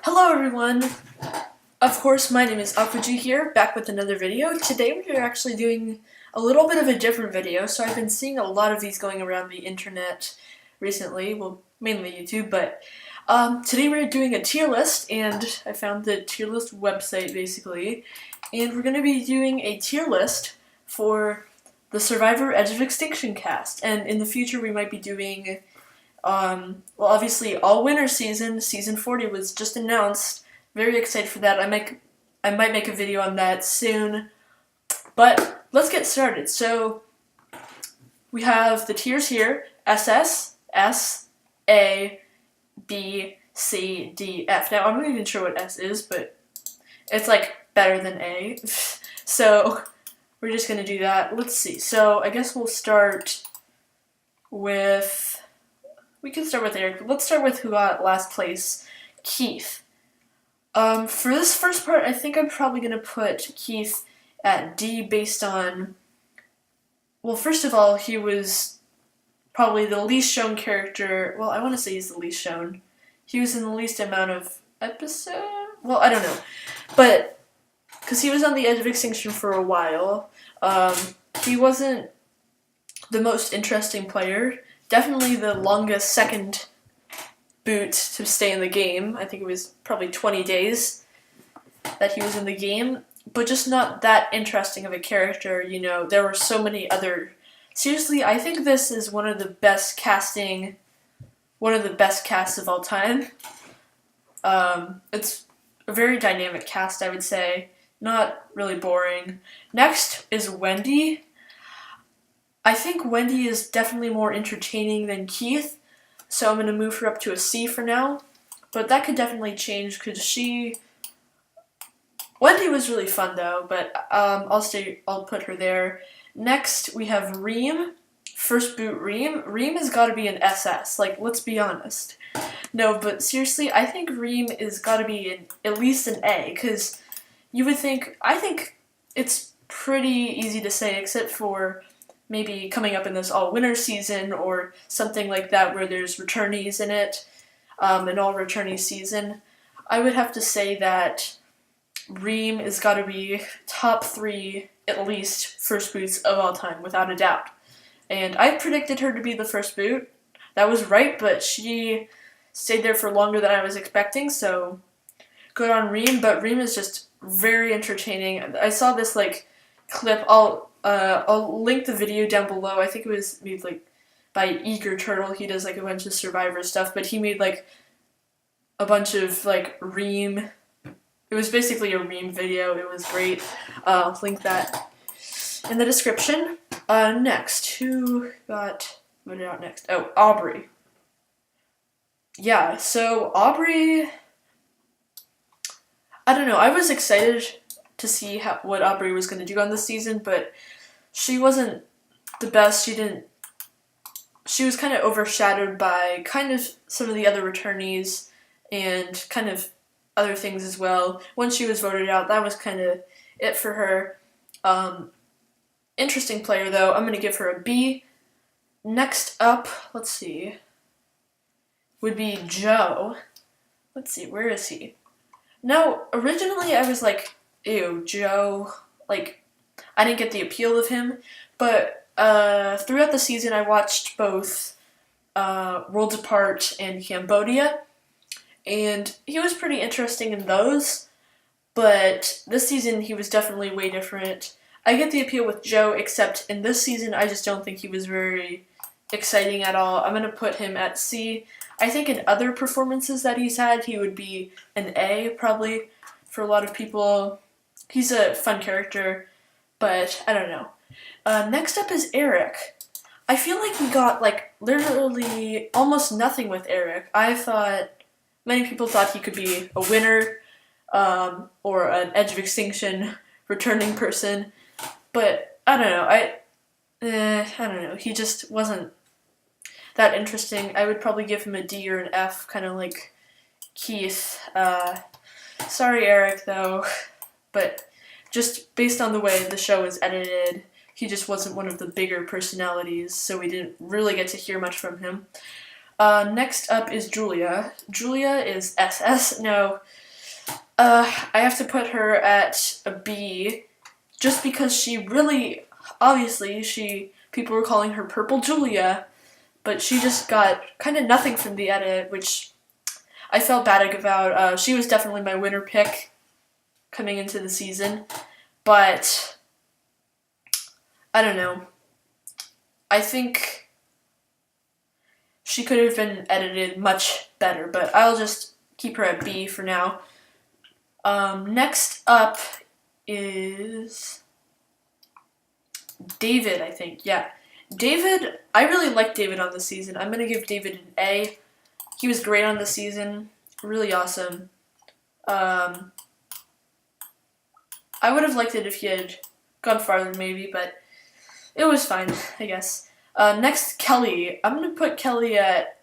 Hello everyone! Of course, my name is Aqua here, back with another video. Today we're actually doing a little bit of a different video. So I've been seeing a lot of these going around the internet recently, well, mainly YouTube, but today we're doing a tier list, and I found the tier list website, basically, and we're going to be doing a tier list for the Survivor Edge of Extinction cast, and in the future we might be doing well, obviously, all winter season 40 was just announced. Very excited for that. I might make a video on that soon. But let's get started. So we have the tiers here: SS, S, A, B, C, D, F. Now I'm not even sure what S is, but it's like better than A. So we're just gonna do that. Let's see. So I guess we'll start with. We can start with Eric. Let's start with who got last place, Keith. For this first part, I think I'm probably going to put Keith at D based on, well, first of all, he was probably the least shown character. Well, I want to say he's the least shown. He was in the least amount of episodes? Well, I don't know. But, because he was on the Edge of Extinction for a while, he wasn't the most interesting player. Definitely the longest second boot to stay in the game. I think it was probably 20 days that he was in the game, but just not that interesting of a character, you know. There were so many other... Seriously, I think this is one of the best casts of all time. It's a very dynamic cast, I would say. Not really boring. Next is Wendy. I think Wendy is definitely more entertaining than Keith, so I'm going to move her up to a C for now. But that could definitely change because Wendy was really fun though, but I'll put her there. Next we have Reem. First boot Reem. Reem has got to be an SS, like, let's be honest. No, but seriously, I think Reem is got to be at least an A, because I think it's pretty easy to say, except for maybe coming up in this all-winter season or something like that where there's returnees in it, an all-returnee season. I would have to say that Reem has got to be top 3, at least, first boots of all time, without a doubt. And I predicted her to be the first boot. That was right, but she stayed there for longer than I was expecting, so good on Reem. But Reem is just very entertaining. I saw this, like, clip. I'll link the video down below. I think it was made like by Eager Turtle. He does like a bunch of Survivor stuff, but he made like a bunch of like Reem. It was basically a Reem video. It was great. I'll link that in the description. Next, who got voted out next? Oh, Aubrey. Yeah, so Aubrey, I don't know. I was excited to see what Aubrey was going to do on this season, but she wasn't the best. She was kind of overshadowed by kind of some of the other returnees and kind of other things as well. When she was voted out, that was kind of it for her. Interesting player though. I'm going to give her a B. Next up, let's see, would be Joe. Let's see, where is he? Now, originally I was like, ew, Joe, like, I didn't get the appeal of him, but throughout the season I watched both Worlds Apart and Cambodia, and he was pretty interesting in those, but this season he was definitely way different. I get the appeal with Joe, except in this season I just don't think he was very exciting at all. I'm going to put him at C. I think in other performances that he's had, he would be an A, probably, for a lot of people. He's a fun character, but I don't know. Next up is Eric. I feel like we got, like, literally almost nothing with Eric. Many people thought he could be a winner, or an Edge of Extinction returning person, but I don't know. I don't know. He just wasn't that interesting. I would probably give him a D or an F, kind of like Keith. Sorry, Eric, though. But just based on the way the show was edited, he just wasn't one of the bigger personalities, so we didn't really get to hear much from him. Next up is Julia. Julia is SS. No, I have to put her at a B, just because she really, obviously, people were calling her Purple Julia, but she just got kind of nothing from the edit, which I felt bad about. She was definitely my winner pick coming into the season, but I don't know. I think she could have been edited much better, but I'll just keep her at B for now. Next up is David, I think. Yeah. David, I really liked David on the season. I'm going to give David an A. He was great on the season. Really awesome. I would have liked it if he had gone farther maybe, but it was fine, I guess. Next, Kelly. I'm going to put Kelly at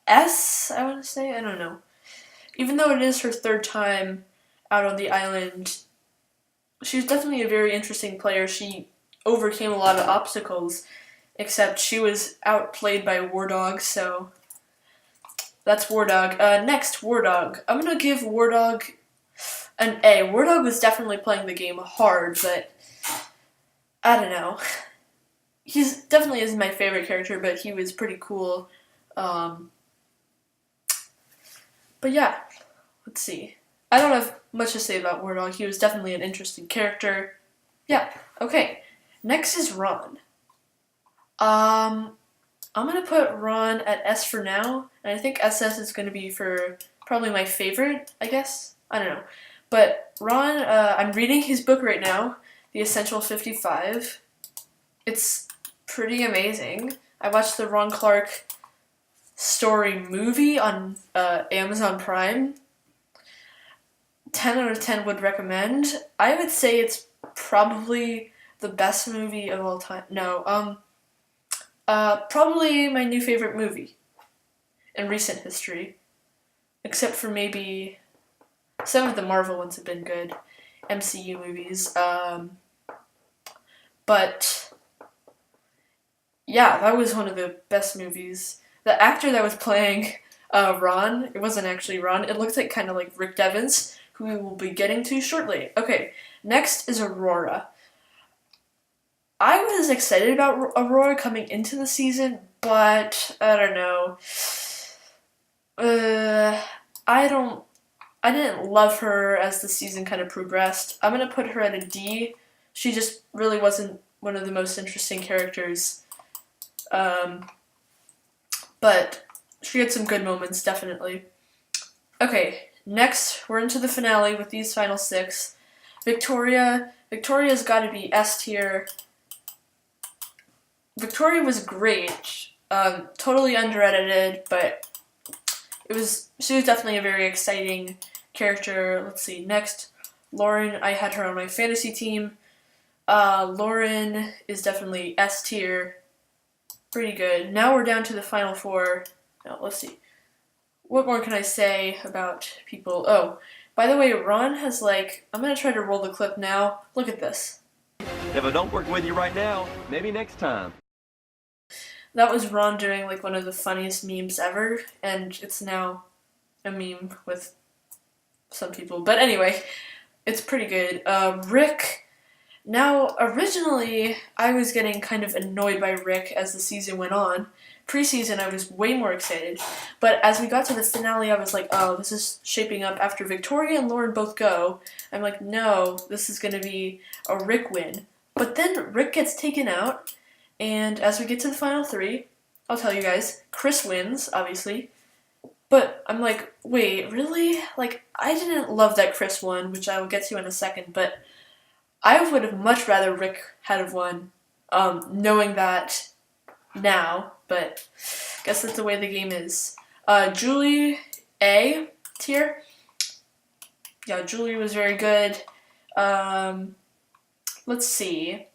S, I want to say. I don't know. Even though it is her third time out on the island, she was definitely a very interesting player. She overcame a lot of obstacles, except she was outplayed by War Dog, so that's War Dog. Next, War Dog. I'm going to give War Dog an A. War Dog was definitely playing the game hard, but I don't know. He's definitely isn't my favorite character, but he was pretty cool. But yeah, let's see. I don't have much to say about War Dog. He was definitely an interesting character. Yeah, okay. Next is Ron. I'm going to put Ron at S for now, and I think SS is going to be for probably my favorite, I guess. I don't know. But Ron, I'm reading his book right now, The Essential 55. It's pretty amazing. I watched the Ron Clark story movie on Amazon Prime. 10 out of 10 would recommend. I would say it's probably the best movie of all time. No, probably my new favorite movie in recent history. Except for maybe some of the Marvel ones have been good. MCU movies. But yeah, that was one of the best movies. The actor that was playing Ron, it wasn't actually Ron, it looked like kind of like Rick Devens, who we will be getting to shortly. Okay, next is Aurora. I was excited about Aurora coming into the season, but I don't know. I didn't love her as the season kind of progressed. I'm going to put her at a D. She just really wasn't one of the most interesting characters. But she had some good moments, definitely. Okay, next, we're into the finale with these final 6. Victoria's got to be S tier. Victoria was great. Totally under-edited, but she was definitely a very exciting character. Let's see, next, Lauren, I had her on my fantasy team. Lauren is definitely S tier. Pretty good. Now we're down to the final 4. Now, let's see. What more can I say about people? Oh, by the way, Ron has I'm going to try to roll the clip now. Look at this. If I don't work with you right now, maybe next time. That was Ron doing one of the funniest memes ever, and it's now a meme with some people. But anyway, it's pretty good. Rick. Now, originally, I was getting kind of annoyed by Rick as the season went on. Preseason, I was way more excited. But as we got to the finale, I was like, oh, this is shaping up after Victoria and Lauren both go. I'm like, no, this is going to be a Rick win. But then Rick gets taken out, and as we get to the final 3, I'll tell you guys, Chris wins, obviously. But I'm like, wait, really? I didn't love that Chris won, which I will get to in a second, but I would have much rather Rick had have won, knowing that now, but I guess that's the way the game is. Julie, A tier. Yeah, Julie was very good. Let's see.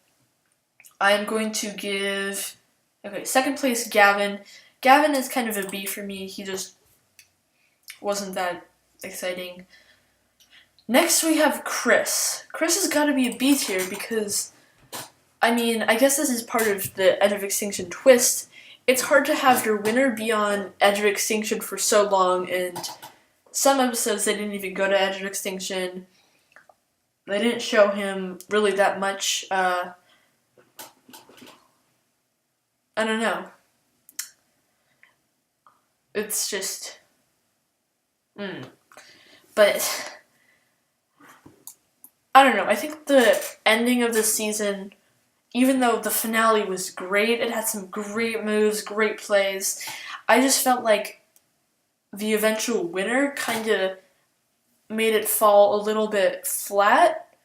I'm going to give... Okay, second place, Gavin. Gavin is kind of a B for me. He just wasn't that exciting. Next we have Chris. Chris has got to be a B tier because, I mean, I guess this is part of the End of Extinction twist, it's hard to have your winner be on Edge of Extinction for so long, and some episodes they didn't even go to Edge of Extinction. They didn't show him really that much. I don't know. It's just... But... I don't know. I think the ending of the season, even though the finale was great, it had some great moves, great plays, I just felt like the eventual winner kind of made it fall a little bit flat.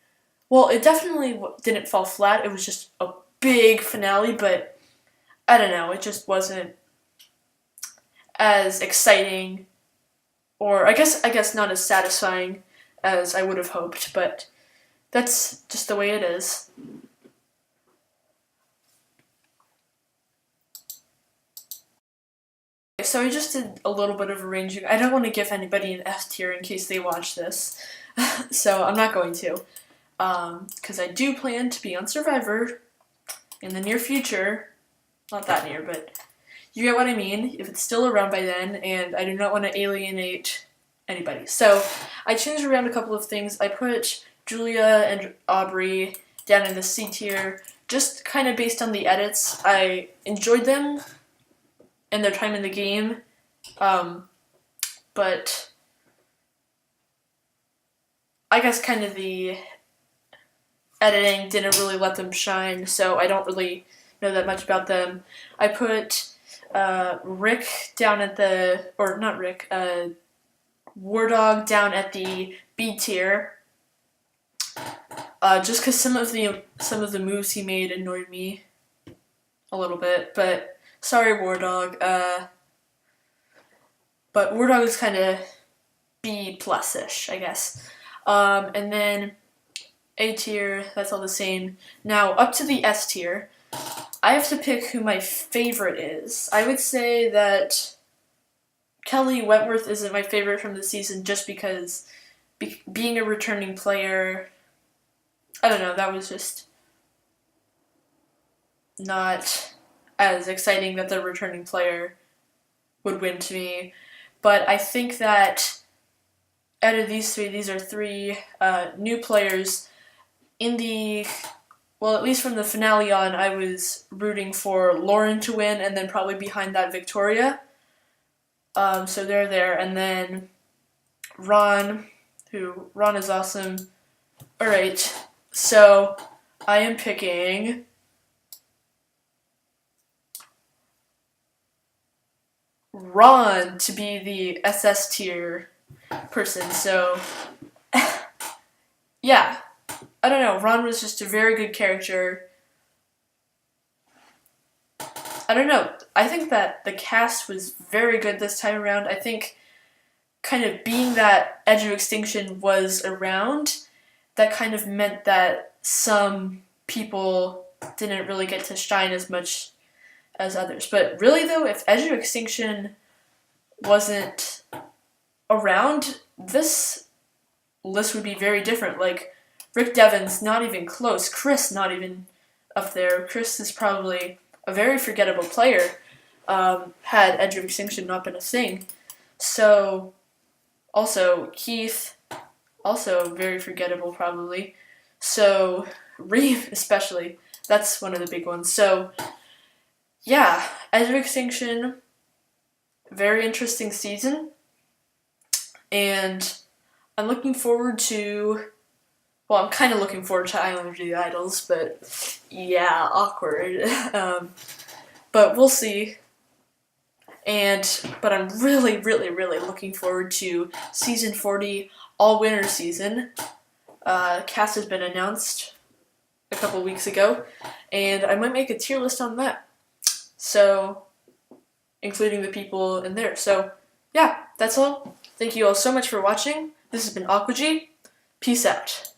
Well, it definitely didn't fall flat. It was just a big finale, but I don't know. It just wasn't as exciting, or I guess not as satisfying as I would have hoped, but that's just the way it is. So I just did a little bit of arranging. I don't want to give anybody an F tier in case they watch this, so I'm not going to. Because I do plan to be on Survivor in the near future. Not that near, but you get what I mean, if it's still around by then, and I do not want to alienate anybody. So I changed around a couple of things. I put Julia and Aubrey down in the C tier, just kind of based on the edits. I enjoyed them and their time in the game, but I guess kind of the editing didn't really let them shine, so I don't really know that much about them. I put Rick down at the, or not Rick, War Dog down at the B tier, just because some of the moves he made annoyed me a little bit, but sorry, War Dog. But War Dog is kind of B plus-ish, I guess. And then A tier, that's all the same. Now, up to the S tier, I have to pick who my favorite is. I would say that Kelly Wentworth isn't my favorite from the season just because being a returning player, I don't know, that was just not as exciting that the returning player would win to me. But I think that out of these three, these are three new players. In the, well, at least from the finale on, I was rooting for Lauren to win, and then probably behind that Victoria. So they're there. And then Ron is awesome. Alright, so I am picking Ron to be the SS tier person. So, yeah. I don't know, Ron was just a very good character. I don't know, I think that the cast was very good this time around. I think kind of being that Edge of Extinction was around, that kind of meant that some people didn't really get to shine as much as others. But really though, if Edge of Extinction wasn't around, this list would be very different. Like, Rick Devens, not even close. Chris, not even up there. Chris is probably a very forgettable player, had Edge of Extinction not been a thing. So, also, Keith, also very forgettable probably. So, Reeve especially, that's one of the big ones. So, yeah, Edge of Extinction, very interesting season. And I'm looking forward to, well, I'm kind of looking forward to Island of the Idols, but yeah, awkward. But we'll see. But I'm really, really, really looking forward to Season 40, All-Winner Season. Cast has been announced a couple weeks ago, and I might make a tier list on that. So, including the people in there. So, yeah, that's all. Thank you all so much for watching. This has been Aqua G. Peace out.